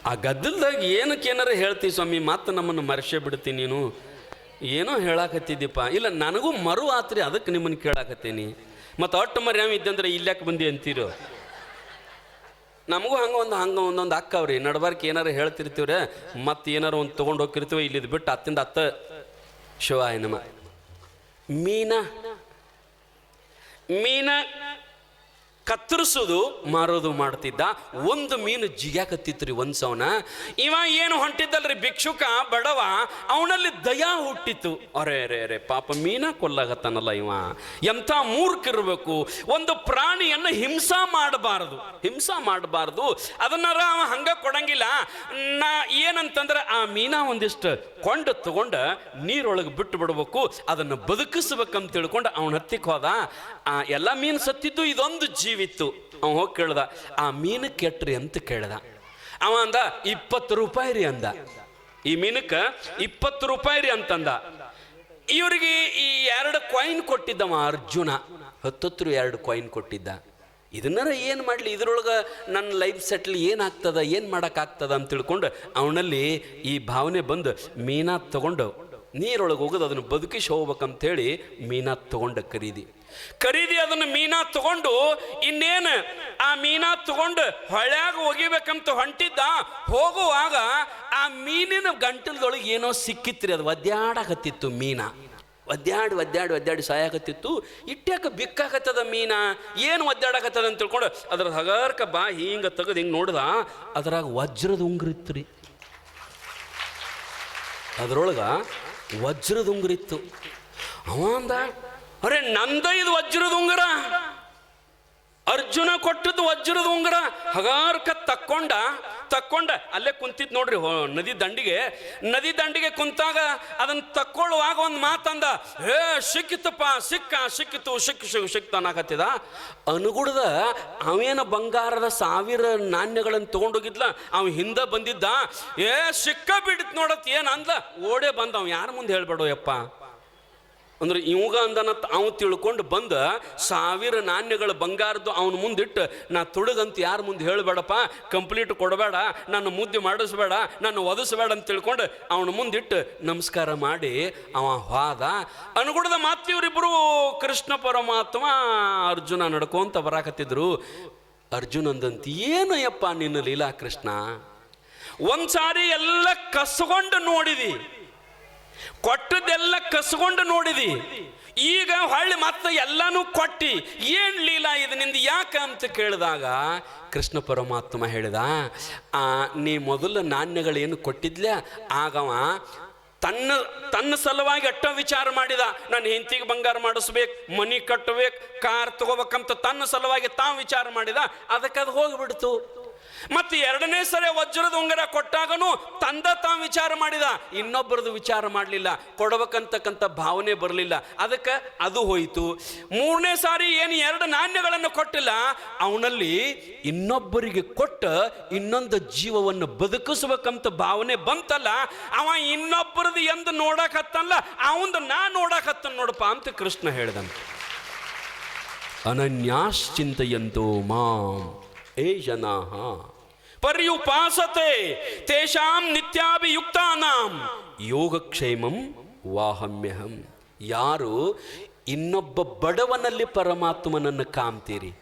ಆ ಗದ್ದಲ್ದಾಗ ಏನಕ್ಕೆ ಏನಾರ ಹೇಳ್ತೀವಿ ಸ್ವಾಮಿ, ಮತ್ತೆ ನಮ್ಮನ್ನು ಮರೆಸೇ ಬಿಡ್ತೀನಿ ನೀನು, ಏನೋ ಹೇಳಾಕತ್ತಿದ್ದೀಪ್ಪ. ಇಲ್ಲ ನನಗೂ ಮರು ಆತ್ರಿ, ಅದಕ್ಕೆ ನಿಮ್ಮನ್ನು ಕೇಳಾಕತ್ತೀನಿ. ಮತ್ತು ಒಟ್ಟು ಮರಿ ಯಾವ ಇದ್ದಂದ್ರೆ ಇಲ್ಯಾಕೆ ಬಂದಿ ಅಂತೀರೋ. ನಮಗೂ ಒಂದೊಂದು ಅಕ್ಕವ್ರಿ, ನಡ್ಬಾರ್ಕೆ ಏನಾರು ಹೇಳ್ತಿರ್ತೀವ್ರೆ, ಮತ್ತೆ ಏನಾರು ಒಂದು ತೊಗೊಂಡು ಹೋಗಿರ್ತೀವಿ, ಇಲ್ಲಿದ್ದು ಬಿಟ್ಟು ಹತ್ತಿಂದ ಹತ್ತ ಶಿವಾಯ ನಮ. ಮೀನ ಕತ್ತರಿಸೋದು ಮಾರೋದು ಮಾಡ್ತಿದ್ದ. ಒಂದು ಮೀನು ಜಿಗ್ಯಾಕತ್ತಿತ್ತು ರೀ ಒಂದು ಸವನ. ಇವ ಏನು ಹೊಂಟಿದ್ದಲ್ರಿ ಭಿಕ್ಷುಕ ಬಡವ, ಅವನಲ್ಲಿ ದಯಾ ಹುಟ್ಟಿತ್ತು. ಅರೆ ಪಾಪ ಮೀನ ಕೊಲ್ಲಾಗತ್ತಾನಲ್ಲ ಇವ, ಎಂಥ ಮೂರ್ಖಿರ್ಬೇಕು. ಒಂದು ಪ್ರಾಣಿಯನ್ನು ಹಿಂಸಾ ಮಾಡಬಾರ್ದು, ಅದನ್ನಾರ ಅವ ಹಂಗ ಕೊಡಂಗಿಲ್ಲ. ನಾ ಏನಂತಂದ್ರೆ ಆ ಮೀನ ಒಂದಿಷ್ಟು ತಗೊಂಡು ನೀರೊಳಗೆ ಬಿಟ್ಟು ಬಿಡ್ಬೇಕು, ಅದನ್ನು ಬದುಕಿಸ್ಬೇಕಂತ ತಿಳ್ಕೊಂಡು ಅವನ ಹತ್ತಿಕ್ ಹೋದ. ಎಲ್ಲ ಮೀನು ಸತ್ತಿದ್ದು, ಇದೊಂದು ಜೀವಿತ್ತು. ಅವ ಹೋಗಿ ಕೇಳ್ದ, ಆ ಮೀನು ಕೆಟ್ರಿ ಅಂತ ಕೇಳ್ದ. ಅವ ಅಂದ 20 ರೂಪಾಯಿ ರೀ ಅಂದ. ಈ ಮೀನಕ್ಕೆ 20 ರೂಪಾಯಿ ರೀ ಅಂತಂದ. ಇವ್ರಿಗೆ ಈ 2 ಕಾಯಿನ್ ಕೊಟ್ಟಿದ್ದವ ಅರ್ಜುನ, 10 2 ಕಾಯಿನ್ ಕೊಟ್ಟಿದ್ದ. ಇದನ್ನಾರ ಏನು ಮಾಡಲಿ, ಇದ್ರೊಳಗೆ ನನ್ನ ಲೈಫ್ ಸೆಟ್ಲ್ ಏನಾಗ್ತದ, ಏನು ಮಾಡೋಕ್ಕಾಗ್ತದ ಅಂತ ತಿಳ್ಕೊಂಡು ಅವನಲ್ಲಿ ಈ ಭಾವನೆ ಬಂದು ಮೀನಾ ತಗೊಂಡು ನೀರೊಳಗೆ ಹೋಗೋದು, ಅದನ್ನು ಬದುಕಿಸಿ ಹೋಗ್ಬೇಕಂತೇಳಿ ಮೀನಾ ತಗೊಂಡು ಕರೀದಿ ಅದನ್ನು ಮೀನಾ ತಗೊಂಡು ಇನ್ನೇನು ಆ ಮೀನಾ ತಗೊಂಡು ಹೊಳ್ಯಾಗ ಒಗಿಬೇಕಂತ ಹೊಂಟಿದ್ದ. ಹೋಗುವಾಗ ಆ ಮೀನಿನ ಗಂಟಲದೊಳಗೆ ಏನೋ ಸಿಕ್ಕಿತ್ರಿ, ಅದು ಒದ್ದಾಡಕತ್ತಿತ್ತು ಮೀನಾ. ಒದ್ದಾಡಿ ಸಾಯಾಕತ್ತಿತ್ತು. ಇಟ್ಟ್ಯಾಕ ಬಿಕ್ಕಾಕತ್ತದ ಮೀನಾ, ಏನು ಒದ್ದಾಡಕತ್ತದ ಅಂತ ತಿಳ್ಕೊಂಡು ಅದ್ರ ಹಗರ್ಕ ಬಾ ಹಿಂಗೆ ತೆಗೆದು ಹಿಂಗೆ ನೋಡ್ದ, ಅದ್ರಾಗ ವಜ್ರದ ಉಂಗುರಿತ್ತು ರೀ. ಅದ್ರೊಳಗೆ ವಜ್ರದ ಉಂಗುರಿತ್ತು. ಅವ ಅಂದ, ಅರೆ ನಂದ ಇದು ವಜ್ರದ ಉಂಗುರ, ಅರ್ಜುನ ಕೊಟ್ಟದ್ದು ವಜ್ರದ ಉಂಗುರ. ಹಗಾರ್ಕ ತಕ್ಕೊಂಡ ಅಲ್ಲೇ ಕುಂತಿದ್ ನೋಡ್ರಿ ನದಿ ದಂಡಿಗೆ ಕುಂತಾಗ ಅದನ್ನ ತಕ್ಕೊಳ್ಳುವಾಗ ಒಂದು ಮಾತಂದ, ಸಿಕ್ಕಿತ್ತಪ್ಪ, ಸಿಕ್ಕಿತ್ತು ಅನ್ನಕತ್ತಿದ. ಅನುಗುಣದ ಅವೇನ ಬಂಗಾರದ 1000 ನಾಣ್ಯಗಳನ್ನು ತಗೊಂಡೋಗಿದ್ಲ, ಅವ ಹಿಂದೆ ಬಂದಿದ್ದ. ಸಿಕ್ಕ ಬಿಡಿತ್ ನೋಡತ್ ಏನ್ ಅಂದ, ಓಡೇ ಬಂದ. ಅವ ಯಾರ ಮುಂದೆ ಹೇಳ್ಬೇಡೋ ಯಪ್ಪ ಅಂದ್ರೆ ಇವಾಗ ಅಂದನ ಅವ ತಿಳ್ಕೊಂಡು ಬಂದ 1000 ನಾಣ್ಯಗಳ ಬಂಗಾರದ್ದು ಅವನ ಮುಂದಿಟ್ಟು, ನಾ ತುಡುಗಂತ ಯಾರ ಮುಂದೆ ಹೇಳಬೇಡಪ್ಪ, ಕಂಪ್ಲೀಟ್ ಕೊಡಬೇಡ, ನನ್ನ ಮುದ್ದೆ ಮಾಡಿಸ್ಬೇಡ, ನನ್ನ ಒದಿಸ್ಬೇಡ ಅಂತ ತಿಳ್ಕೊಂಡು ಅವನ ಮುಂದಿಟ್ಟು ನಮಸ್ಕಾರ ಮಾಡಿ ಅವ ಹೋದ. ಅನುಗುಣದ ಮಾತಿಯವರಿಬ್ಬರು ಕೃಷ್ಣ ಪರಮಾತ್ಮ ಅರ್ಜುನ ನಡ್ಕೊಂತ ಬರಾಕತ್ತಿದ್ರು. ಅರ್ಜುನ ಅಂದಂತ, ಏನು ಯಪ್ಪ ನಿನ್ನ ಲೀಲಾ ಕೃಷ್ಣ, ಒಂದ್ಸಾರಿ ಎಲ್ಲ ಕಸ್ಕೊಂಡು ನೋಡಿದಿ, ಕೊಟ್ಟದೆಲ್ಲ ಕಸ್ಕೊಂಡು ನೋಡಿದಿ, ಈಗ ಹೊಳ್ಳಿ ಮತ್ತೆ ಎಲ್ಲಾನು ಕೊಟ್ಟಿ, ಏನ್ ಲೀಲಾ ಇದು ನಿಂದು ಯಾಕ ಅಂತ ಕೇಳಿದಾಗ ಕೃಷ್ಣ ಪರಮಾತ್ಮ ಹೇಳಿದ, ನೀ ಮೊದಲು ನಾಣ್ಯಗಳೇನು ಕೊಟ್ಟಿದ್ಲ, ಆಗವ ತನ್ನ ಸಲುವಾಗಿ ಅಟ್ಟ ವಿಚಾರ ಮಾಡಿದ. ನಾನು ಹೆಂಡತಿಗೆ ಬಂಗಾರ ಮಾಡಿಸ್ಬೇಕು, ಮನಿ ಕಟ್ಟಬೇಕು, ಕಾರ್ ತಗೋಬೇಕಂತ ತನ್ನ ಸಲುವಾಗಿ ತಾವು ವಿಚಾರ ಮಾಡಿದ. ಅದಕ್ಕೆ ಅದು ಹೋಗಿಬಿಡ್ತು. ಮತ್ತೆ 2ನೇ ಸರಿ ವಜ್ರದ ಉಂಗುರ ಕೊಟ್ಟಾಗನು ತಾವು ವಿಚಾರ ಮಾಡಿದ, ಇನ್ನೊಬ್ಬರದು ವಿಚಾರ ಮಾಡಲಿಲ್ಲ, ಕೊಡಬೇಕಂತಕ್ಕಂಥ ಭಾವನೆ ಬರಲಿಲ್ಲ, ಅದಕ್ಕೆ ಅದು ಹೋಯಿತು. 3ನೇ ಸಾರಿ ಏನು 2 ನಾಣ್ಯಗಳನ್ನು ಕೊಟ್ಟಿಲ್ಲ, ಅವನಲ್ಲಿ ಇನ್ನೊಬ್ಬರಿಗೆ ಕೊಟ್ಟ ಇನ್ನೊಂದು ಜೀವವನ್ನು ಬದುಕಿಸ್ಬೇಕಂತ ಭಾವನೆ ಬಂತಲ್ಲ, ಅವ ಇನ್ನೊಬ್ಬರದು ಎಂದು ನೋಡಕತ್ತಲ್ಲ, ಅವಂದು ನಾ ನೋಡಕತ್ತ ನೋಡಪ್ಪ ಅಂತ ಕೃಷ್ಣ ಹೇಳ್ದಂತ. ಅನನ್ಯಾಶ್ಚಿಂತಯಂತೋ ಮಾಂ ಏ ಜನಾಃ ಪರ್ಯುಪಾಸತೆ ತೇಷಾಂ ನಿತ್ಯಾಭಿಯುಕ್ತಾನಾಂ ಯೋಗಕ್ಷೇಮಂ ವಾಹಮ್ಯಹಂ. ಯಾರು ಇನ್ನೊಬ್ಬ ಬಡವನಲ್ಲಿ ಪರಮಾತ್ಮನನ್ನು ಕಾಮ್ತೀರಿ,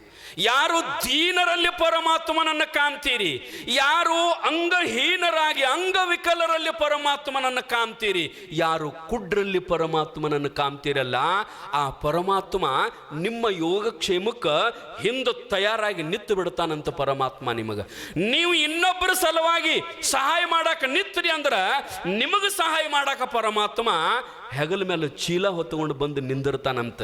ಯಾರು ದೀನರಲ್ಲಿ ಪರಮಾತ್ಮನನ್ನು ಕಾಣ್ತೀರಿ, ಯಾರು ಅಂಗಹೀನರಾಗಿ ಅಂಗವಿಕಲರಲ್ಲಿ ಪರಮಾತ್ಮನನ್ನು ಕಾಣ್ತೀರಿ, ಯಾರು ಕುಡ್ರಲ್ಲಿ ಪರಮಾತ್ಮನನ್ನು ಕಾಣ್ತೀರಲ್ಲ, ಆ ಪರಮಾತ್ಮ ನಿಮ್ಮ ಯೋಗಕ್ಷೇಮಕ್ಕೆ ಹಿಂದೆ ತಯಾರಾಗಿ ನಿಂತು ಬಿಡ್ತಾನಂತ ಪರಮಾತ್ಮ ನಿಮಗೆ. ನೀವು ಇನ್ನೊಬ್ಬರ ಸಲುವಾಗಿ ಸಹಾಯ ಮಾಡಕ್ಕೆ ನಿಂತ್ರಿ ಅಂದ್ರೆ ನಿಮಗೆ ಸಹಾಯ ಮಾಡಕ್ಕೆ ಪರಮಾತ್ಮ ಹೆಗಲ ಮೇಲೆ ಚೀಲ ಹೊತ್ತುಕೊಂಡು ಬಂದು ನಿಂದಿರ್ತಾನಂತ.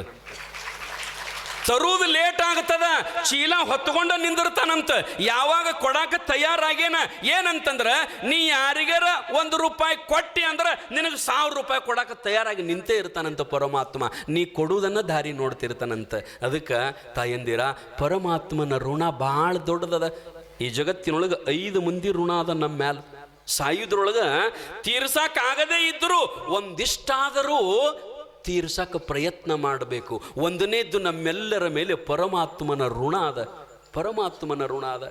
ತರುವುದು ಲೇಟ್ ಆಗ್ತದ, ಚೀಲ ಹೊತ್ಕೊಂಡ ನಿಂದಿರ್ತಾನಂತ. ಯಾವಾಗ ಕೊಡಾಕ ತಯಾರಾಗೇನ ಏನಂತಂದ್ರ, ನೀ ಯಾರಿಗಾರ ₹1 ಕೊಟ್ಟಿ ಅಂದ್ರೆ ನಿನಗೆ 1000 ರೂಪಾಯಿ ಕೊಡಾಕ ತಯಾರಾಗಿ ನಿಂತೇ ಇರ್ತಾನಂತ ಪರಮಾತ್ಮ. ನೀ ಕೊಡುವುದನ್ನ ದಾರಿ ನೋಡ್ತಿರ್ತಾನಂತ. ಅದಕ್ಕೆ ತಾಯಂದಿರ, ಪರಮಾತ್ಮನ ಋಣ ಭಾಳ ದೊಡ್ಡದದ. ಈ ಜಗತ್ತಿನೊಳಗೆ 5 ಮಂದಿ ಋಣ ಅದ ನಮ್ಮ ಮ್ಯಾಲ. ಸಾಯುದ್ರೊಳಗೆ ತೀರ್ಸಕ್ಕಾಗದೇ ಇದ್ರು ಒಂದಿಷ್ಟಾದರೂ ತೀರ್ಸಕ ಪ್ರಯತ್ನ ಮಾಡಬೇಕು. ಒಂದನೇದ್ದು ನಮ್ಮೆಲ್ಲರ ಮೇಲೆ ಪರಮಾತ್ಮನ ಋಣ ಅದ.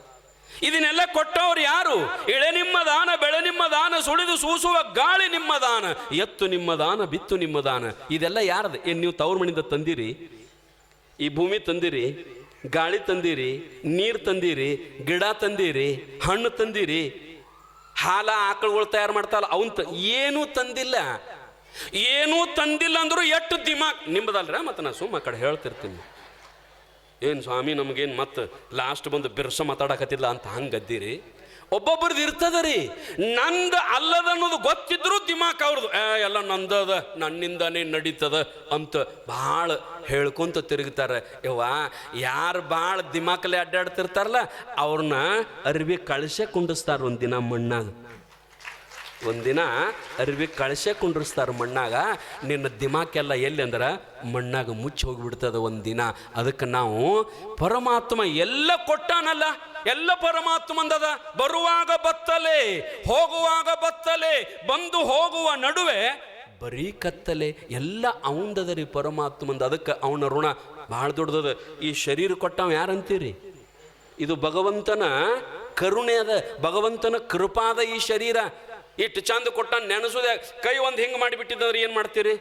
ಇದನ್ನೆಲ್ಲ ಕೊಟ್ಟವ್ರು ಯಾರು? ಇಳೆ ನಿಮ್ಮ ಸುಳಿದು ಸೂಸುವ ಗಾಳಿ ನಿಮ್ಮದಾನ, ಎತ್ತು ನಿಮ್ಮದಾನ, ಬಿತ್ತು ನಿಮ್ಮದಾನ. ಇದೆಲ್ಲ ಯಾರದು? ಏನು ನೀವು ತವ್ರ ಮನೆಯಿಂದ ತಂದಿರಿ? ಈ ಭೂಮಿ ತಂದಿರಿ, ಗಾಳಿ ತಂದಿರಿ, ನೀರು ತಂದಿರಿ, ಗಿಡ ತಂದಿರಿ, ಹಣ್ಣು ತಂದಿರಿ, ಹಾಲ ಆಕಳುಗಳು ತಯಾರು ಮಾಡ್ತಾರಲ್ಲ ಅವನ್ ಏನೂ ತಂದಿಲ್ಲ. ಏನೂ ತಂದಿಲ್ಲ ಅಂದರೂ ಎಷ್ಟು ದಿಮಾಕ್ ನಿಮ್ಮದಲ್ರ. ಮತ್ತು ನಾ ಸುಮ್ಮ ಕಡೆ ಹೇಳ್ತಿರ್ತೀನಿ, ಏನು ಸ್ವಾಮಿ ನಮಗೇನು ಮತ್ತೆ ಲಾಸ್ಟ್ ಬಂದು ಬಿರ್ಸ ಮಾತಾಡಕತ್ತಿಲ್ಲ ಅಂತ ಹಂಗದ್ದೀರಿ. ಒಬ್ಬೊಬ್ರದ್ದು ಇರ್ತದ ರೀ, ನಂದು ಅಲ್ಲದ ಅನ್ನೋದು ಗೊತ್ತಿದ್ರು ದಿಮಾಕ್ ಅವ್ರದ್ದು ಎಲ್ಲ ನಂದದ, ನನ್ನಿಂದಾನೇ ನಡೀತದ ಅಂತ ಭಾಳ ಹೇಳ್ಕೊಂತ ತಿರುಗ್ತಾರೆ. ಯವ್ವ, ಯಾರು ಭಾಳ ದಿಮಾಕಲ್ಲಿ ಅಡ್ಡಾಡ್ತಿರ್ತಾರಲ್ಲ ಅವ್ರನ್ನ ಅರಿವಿ ಕಳಿಸೇ ಕುಂಡಿಸ್ತಾರೆ. ಒಂದಿನ ಮಣ್ಣಾಗ, ಒಂದಿನ ಅರಿವಿ ಕಳಿಸೇ ಕುಂಡ್ರಿಸ್ತಾರೆ ಮಣ್ಣಾಗ. ನಿನ್ನ ದಿಮಾಕೆಲ್ಲ ಎಲ್ಲಿ ಅಂದ್ರೆ ಮಣ್ಣಾಗ ಮುಚ್ಚಿ ಹೋಗಿಬಿಡ್ತದ ಒಂದಿನ. ಅದಕ್ಕೆ ನಾವು ಪರಮಾತ್ಮ ಎಲ್ಲ ಕೊಟ್ಟಾನಲ್ಲ, ಎಲ್ಲ ಪರಮಾತ್ಮಂದದ. ಬರುವಾಗ ಬತ್ತಲೆ, ಹೋಗುವಾಗ ಬತ್ತಲೆ, ಬಂದು ಹೋಗುವ ನಡುವೆ ಬರೀ ಕತ್ತಲೆ, ಎಲ್ಲ ಅವಂದದ ರೀ ಪರಮಾತ್ಮಂದ. ಅದಕ್ಕೆ ಅವನ ಋಣ ಭಾಳ ದೊಡ್ಡದ. ಈ ಶರೀರ ಕೊಟ್ಟವ ಯಾರಂತೀರಿ? ಇದು ಭಗವಂತನ ಕರುಣೆ ಅದ, ಭಗವಂತನ ಕೃಪಾದ ಈ ಶರೀರ. ಇಟ್ಟು ಚಂದ ಕೊಟ್ಟ ನೆನೆಸೋದೆ. ಕೈ ಒಂದು ಹಿಂಗೆ ಮಾಡಿಬಿಟ್ಟಿದ್ರೆ ಏನು ಮಾಡ್ತೀರಿ?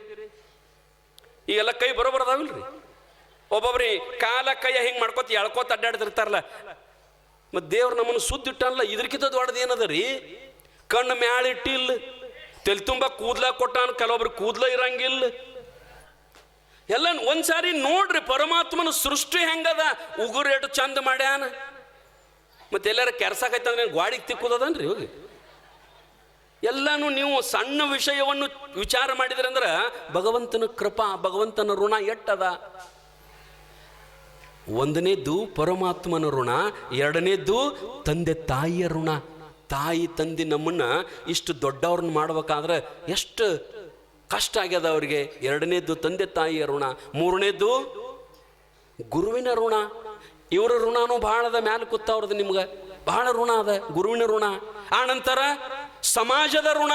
ಈಗೆಲ್ಲ ಕೈ ಬರೋಬರದಾವಿಲ್ರಿ. ಒಬ್ಬೊಬ್ರಿ ಕಾಲ ಕೈಯ ಹಿಂಗೆ ಮಾಡ್ಕೋತ ಎಳ್ಕೋತ ಅಡ್ಡಾಡ್ತಿರ್ತಾರಲ್ಲ. ಮತ್ತು ದೇವ್ರು ನಮ್ಮನ್ನು ಸುದ್ದಿಟ್ಟಲ್ಲ, ಇದ್ರಕ್ಕಿಂತ ದೊಡ್ಡದು ಏನದ ರೀ? ಕಣ್ಣು ಮ್ಯಾಳಿಟ್ಟಿಲ್ಲ, ತೆಲ್ ತುಂಬ ಕೂದ್ಲ ಕೊಟ್ಟಾನ, ಕೆಲವೊಬ್ರು ಕೂದ್ಲ ಇರಂಗಿಲ್ಲ. ಎಲ್ಲ ಒಂದ್ಸಾರಿ ನೋಡ್ರಿ ಪರಮಾತ್ಮನ ಸೃಷ್ಟಿ ಹೆಂಗದ. ಉಗುರು ಎಷ್ಟು ಚಂದ ಮಾಡ್ಯಾನ. ಮತ್ತೆ ಎಲ್ಲಾರ ಕೆರ್ಸಾಕೈತಂದ್ರೆ ಗಾಡಿಗೆ ತಿಕ್ಕುದದನ್ರಿ ಹೋಗಿ. ಎಲ್ಲಾನು ನೀವು ಸಣ್ಣ ವಿಷಯವನ್ನು ವಿಚಾರ ಮಾಡಿದ್ರೆ ಅಂದ್ರೆ ಭಗವಂತನ ಕೃಪಾ, ಭಗವಂತನ ಋಣ ಎಟ್ಟದ. ಒಂದನೇದ್ದು ಪರಮಾತ್ಮನ ಋಣ, ಎರಡನೇದ್ದು ತಂದೆ ತಾಯಿಯ ಋಣ. ತಾಯಿ ತಂದೆ ನಮ್ಮನ್ನ ಇಷ್ಟು ದೊಡ್ಡವ್ರನ್ನ ಮಾಡ್ಬೇಕಾದ್ರೆ ಎಷ್ಟು ಕಷ್ಟ ಆಗ್ಯದ ಅವ್ರಿಗೆ. ಎರಡನೇದ್ದು ತಂದೆ ತಾಯಿಯ ಋಣ, ಮೂರನೇದ್ದು ಗುರುವಿನ ಋಣ. ಇವರ ಋಣನೂ ಭಾಳ ಅದ. ಮ್ಯಾಲ ಕೂತವ್ರದ್ದು ನಿಮ್ಗೆ ಭಾಳ ಋಣ ಅದ, ಗುರುವಿನ ಋಣ. ಆನಂತರ ಸಮಾಜದ ಋಣ,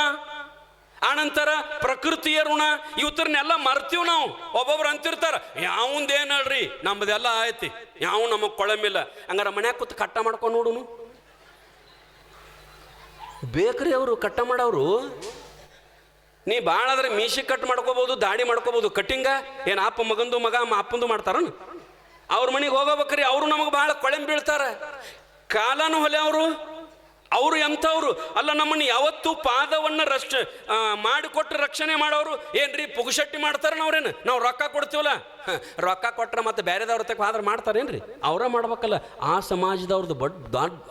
ಆನಂತರ ಪ್ರಕೃತಿಯ ಋಣ. ಇವತ್ತರನ್ನೆಲ್ಲ ಮರ್ತೀವಿ ನಾವು. ಒಬ್ಬೊಬ್ರು ಅಂತಿರ್ತಾರ, ಯಾವಂದೇನು ಹೇಳ್ರಿ ನಮ್ಮದೆಲ್ಲ ಆಯ್ತಿ, ಯಾವ ನಮಗೆ ಕೊಳಮಿಲ್ಲ. ಹಂಗಾರ ಮನ್ಯಾಗ ಕೂತು ಕಟ್ಟ ಮಾಡ್ಕೊಂಡು ನೋಡುನು. ಬೇಕ್ರಿ ಅವರು ಕಟ್ಟ ಮಾಡೋರು. ನೀ ಭಾಳ ಆದ್ರೆ ಮೀಸಿ ಕಟ್ ಮಾಡ್ಕೋಬಹುದು, ದಾಡಿ ಮಾಡ್ಕೋಬಹುದು. ಕಟ್ಟಿಂಗ ಏನು ಅಪ್ಪ ಮಗಂದು, ಮಗ ಅಪ್ಪಂದು ಮಾಡ್ತಾರ. ಅವ್ರ ಮನೆಗೆ ಹೋಗಬೇಕ್ರಿ, ಅವರು ನಮಗೆ ಭಾಳ ಕೊಳೆಂ ಬೀಳ್ತಾರ. ಕಾಲನು ಹೊಲೆ ಅವರು ಎಂಥವ್ರು ಅಲ್ಲ. ನಮ್ಮನ್ನು ಯಾವತ್ತೂ ಪಾದವನ್ನು ಮಾಡಿಕೊಟ್ಟು ರಕ್ಷಣೆ ಮಾಡೋರು. ಏನ್ರಿ ಪುಗುಶಟ್ಟಿ ಮಾಡ್ತಾರ ನಾವ್ರೇನು? ನಾವು ರೊಕ್ಕ ಕೊಡ್ತೀವಲ್ಲ, ರೊಕ್ಕ ಕೊಟ್ರೆ ಮತ್ತೆ ಬೇರೆದವ್ರ ತಕ್ಕ ಆದ್ರೆ ಮಾಡ್ತಾರೇನ್ರಿ? ಅವರ ಮಾಡ್ಬೇಕಲ್ಲ. ಆ ಸಮಾಜದವ್ರದ್ದು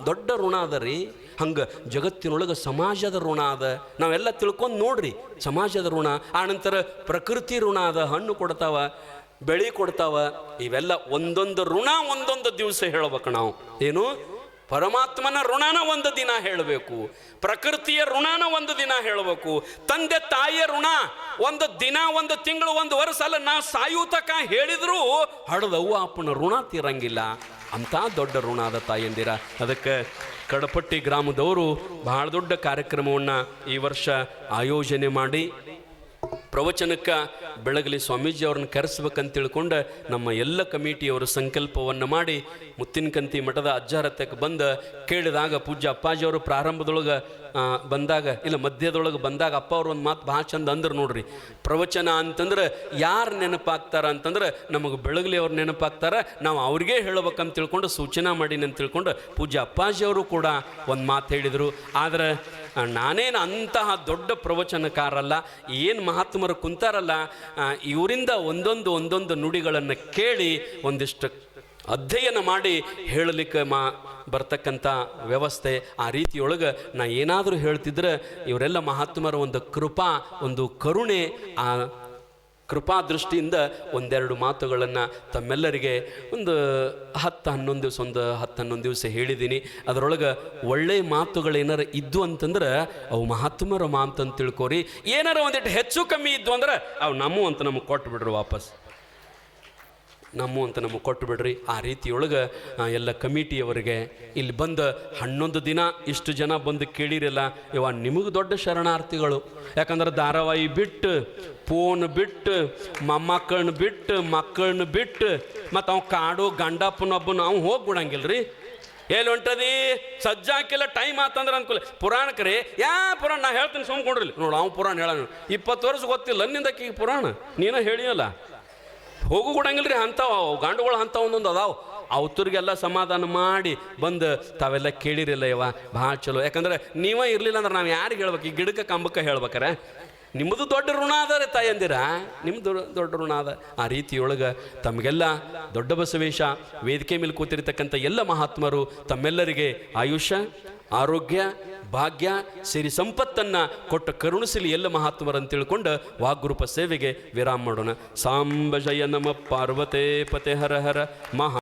ದೊಡ್ಡ ಋಣ ಅದ ರೀ. ಹಂಗೆ ಜಗತ್ತಿನೊಳಗೆ ಸಮಾಜದ ಋಣ ಅದ. ನಾವೆಲ್ಲ ತಿಳ್ಕೊಂಡು ನೋಡ್ರಿ, ಸಮಾಜದ ಋಣ. ಆನಂತರ ಪ್ರಕೃತಿ ಋಣ ಅದ. ಹಣ್ಣು ಕೊಡ್ತಾವ, ಬೆಳೆ ಕೊಡ್ತಾವ. ಇವೆಲ್ಲ ಒಂದೊಂದು ಋಣ ಒಂದೊಂದು ದಿವಸ ಹೇಳ್ಬೇಕು ನಾವು. ಏನು? ಪರಮಾತ್ಮನ ಋಣನ ಒಂದು ದಿನ ಹೇಳಬೇಕು, ಪ್ರಕೃತಿಯ ಋಣನ ಒಂದು ದಿನ ಹೇಳಬೇಕು, ತಂದೆ ತಾಯಿಯ ಋಣ ಒಂದು ದಿನ, ಒಂದು ತಿಂಗಳು, ಒಂದು ವರ್ಷ ಅಲ್ಲ, ನಾ ಸಾಯುತಕ ಹೇಳಿದ್ರು ಹಡದವ್ವ ಅಪ್ಪನ ಋಣ ತೀರಂಗಿಲ್ಲ. ಅಂತ ದೊಡ್ಡ ಋಣ ಅದ ತಾಯಂದಿರ. ಅದಕ್ಕೆ ಕಡಪಟ್ಟಿ ಗ್ರಾಮದವರು ಬಹಳ ದೊಡ್ಡ ಕಾರ್ಯಕ್ರಮವನ್ನು ಈ ವರ್ಷ ಆಯೋಜನೆ ಮಾಡಿ ಪ್ರವಚನಕ್ಕೆ ಬೆಳಗಲಿ ಸ್ವಾಮೀಜಿ ಅವ್ರನ್ನ ಕರೆಸ್ಬೇಕಂತ ತಿಳ್ಕೊಂಡು ನಮ್ಮ ಎಲ್ಲ ಕಮಿಟಿಯವರು ಸಂಕಲ್ಪವನ್ನು ಮಾಡಿ ಮುತ್ತಿನಕಂತಿ ಮಠದ ಅಜ್ಜಾರತ್ಯಕ್ಕೆ ಬಂದು ಕೇಳಿದಾಗ ಪೂಜ್ಯ ಅಪ್ಪಾಜಿಯವರು ಪ್ರಾರಂಭದೊಳಗೆ ಬಂದಾಗ, ಇಲ್ಲ ಮಧ್ಯದೊಳಗೆ ಬಂದಾಗ ಅಪ್ಪ ಅವ್ರು ಒಂದು ಮಾತು ಭಾಳ ಚಂದ ಅಂದ್ರೆ ನೋಡ್ರಿ, ಪ್ರವಚನ ಅಂತಂದ್ರೆ ಯಾರು ನೆನಪಾಗ್ತಾರ ಅಂತಂದ್ರೆ ನಮಗೆ ಬೆಳಗಲಿ ಅವ್ರು ನೆನಪಾಗ್ತಾರ. ನಾವು ಅವ್ರಿಗೆ ಹೇಳ್ಬೇಕಂತ ತಿಳ್ಕೊಂಡು ಸೂಚನಾ ಮಾಡೀನಿ ಅಂತ ತಿಳ್ಕೊಂಡು ಪೂಜ್ಯ ಅಪ್ಪಾಜಿಯವರು ಕೂಡ ಒಂದು ಮಾತು ಹೇಳಿದರು. ಆದರೆ ನಾನೇನು ಅಂತಹ ದೊಡ್ಡ ಪ್ರವಚನಕಾರಲ್ಲ. ಏನು ಮಹಾತ್ಮರು ಕುಂತಾರಲ್ಲ, ಇವರಿಂದ ಒಂದೊಂದು ನುಡಿಗಳನ್ನು ಕೇಳಿ ಒಂದಿಷ್ಟು ಅಧ್ಯಯನ ಮಾಡಿ ಹೇಳಲಿಕ್ಕೆ ಬರ್ತಕ್ಕಂಥ ವ್ಯವಸ್ಥೆ. ಆ ರೀತಿಯೊಳಗೆ ನಾ ಏನಾದರೂ ಹೇಳ್ತಿದ್ರೆ ಇವರೆಲ್ಲ ಮಹಾತ್ಮರ ಒಂದು ಕೃಪಾ, ಒಂದು ಕರುಣೆ, ಆ ಕೃಪಾ ದೃಷ್ಟಿಯಿಂದ ಒಂದೆರಡು ಮಾತುಗಳನ್ನು ತಮ್ಮೆಲ್ಲರಿಗೆ ಒಂದು 10-11 ದಿವಸ ಹೇಳಿದ್ದೀನಿ. ಅದರೊಳಗೆ ಒಳ್ಳೆಯ ಮಾತುಗಳೇನಾರು ಇದ್ದು ಅಂತಂದ್ರೆ ಅವು ಮಹಾತ್ಮರ ಮಾತು ಅಂತ ತಿಳ್ಕೊರಿ. ಏನಾರ ಒಂದಿಟ್ಟು ಹೆಚ್ಚು ಕಮ್ಮಿ ಇದ್ದು ಅಂದ್ರೆ ಅವು ನಮಗೆ ಕೊಟ್ಟು ಬಿಡ್ರಿ, ವಾಪಸ್ ನಮಗೆ ಕೊಟ್ಟು ಬಿಡ್ರಿ. ಆ ರೀತಿಯೊಳಗೆ ಎಲ್ಲ ಕಮಿಟಿಯವರಿಗೆ ಇಲ್ಲಿ ಬಂದು 11 ದಿನ ಇಷ್ಟು ಜನ ಬಂದು ಕೇಳಿರಲ್ಲ, ಇವ ನಿಮಗೆ ದೊಡ್ಡ ಶರಣಾರ್ಥಿಗಳು. ಯಾಕಂದ್ರೆ ಧಾರಾವಾಹಿ ಬಿಟ್ಟು, ಫೋನ್ ಬಿಟ್ಟು, ಮೊಮ್ಮಕ್ಕಳನ್ನ ಬಿಟ್ಟು, ಮಕ್ಕಳನ್ನ ಬಿಟ್ಟು, ಮತ್ತು ಅವ್ ಕಾಡು ಗಂಡಪ್ಪನೊಬ್ಬನ ಅವ್ನು ಹೋಗ್ಬಿಡಂಗಿಲ್ಲ ರೀ. ಎಲ್ಲಿ ಹೊಂಟದಿ ಸಜ್ಜಾಕಿಲ್ಲ ಟೈಮ್ ಆತಂದ್ರೆ ಅನ್ಕೊಲ್ಲ ಪುರಾಣಕ್ರಿ ಪುರಾಣ ನಾ ಹೇಳ್ತೀನಿ ಸುಮ್ಕೊಂಡ್ರಿ ನೋಡು ಅವ್ನು ಪುರಾಣ ಹೇಳ 20 ವರ್ಷ ಗೊತ್ತಿಲ್ಲ ನಿಂದಕ್ಕೆ ಈಗ ಪುರಾಣ ನೀನ ಹೇಳಿಯಲ್ಲ ಹೋಗು ಕೊಡಂಗಿಲ್ರಿ ಅಂಥವು ಗಾಂಡುಗಳು ಅಂಥ ಒಂದೊಂದು ಅದಾವು ಅವತ್ತರಿಗೆಲ್ಲ ಸಮಾಧಾನ ಮಾಡಿ ಬಂದು ತಾವೆಲ್ಲ ಕೇಳಿರಿಲ್ಲ ಯವ್ವ ಭಾಳ ಚಲೋ. ಯಾಕಂದ್ರೆ ನೀವೇ ಇರಲಿಲ್ಲ ಅಂದ್ರೆ ನಾವು ಯಾರಿಗೆ ಹೇಳ್ಬೇಕು? ಈ ಗಿಡಕ್ಕೆ ಕಂಬಕ್ಕೆ ಹೇಳ್ಬೇಕಾರೆ ನಿಮ್ಮದು ದೊಡ್ಡ ಋಣ ಅದ ರೀ ತಾಯಂದಿರ, ನಿಮ್ಮದು ದೊಡ್ಡ ಋಣ ಅದ. ಆ ರೀತಿಯೊಳಗೆ ತಮಗೆಲ್ಲ ದೊಡ್ಡ ಬಸವೇಶ ವೇದಿಕೆ ಮೇಲೆ ಕೂತಿರ್ತಕ್ಕಂಥ ಎಲ್ಲ ಮಹಾತ್ಮರು ತಮ್ಮೆಲ್ಲರಿಗೆ ಆಯುಷ್ಯ ಆರೋಗ್ಯ ಭಾಗ್ಯ ಸಿರಿ ಸಂಪತ್ತನ್ನು ಕೊಟ್ಟು ಕರುಣಿಸಲಿ ಎಲ್ಲ ಮಹಾತ್ಮರನ್ನು ತಿಳ್ಕೊಂಡು ವಾಗ್ರೂಪ ಸೇವೆಗೆ ವಿರಾಮ ಮಾಡೋಣ. ಸಾಂಬ ಜಯ ನಮ ಪಾರ್ವತೇ ಪತೆ ಹರ ಹರ ಮಹಾ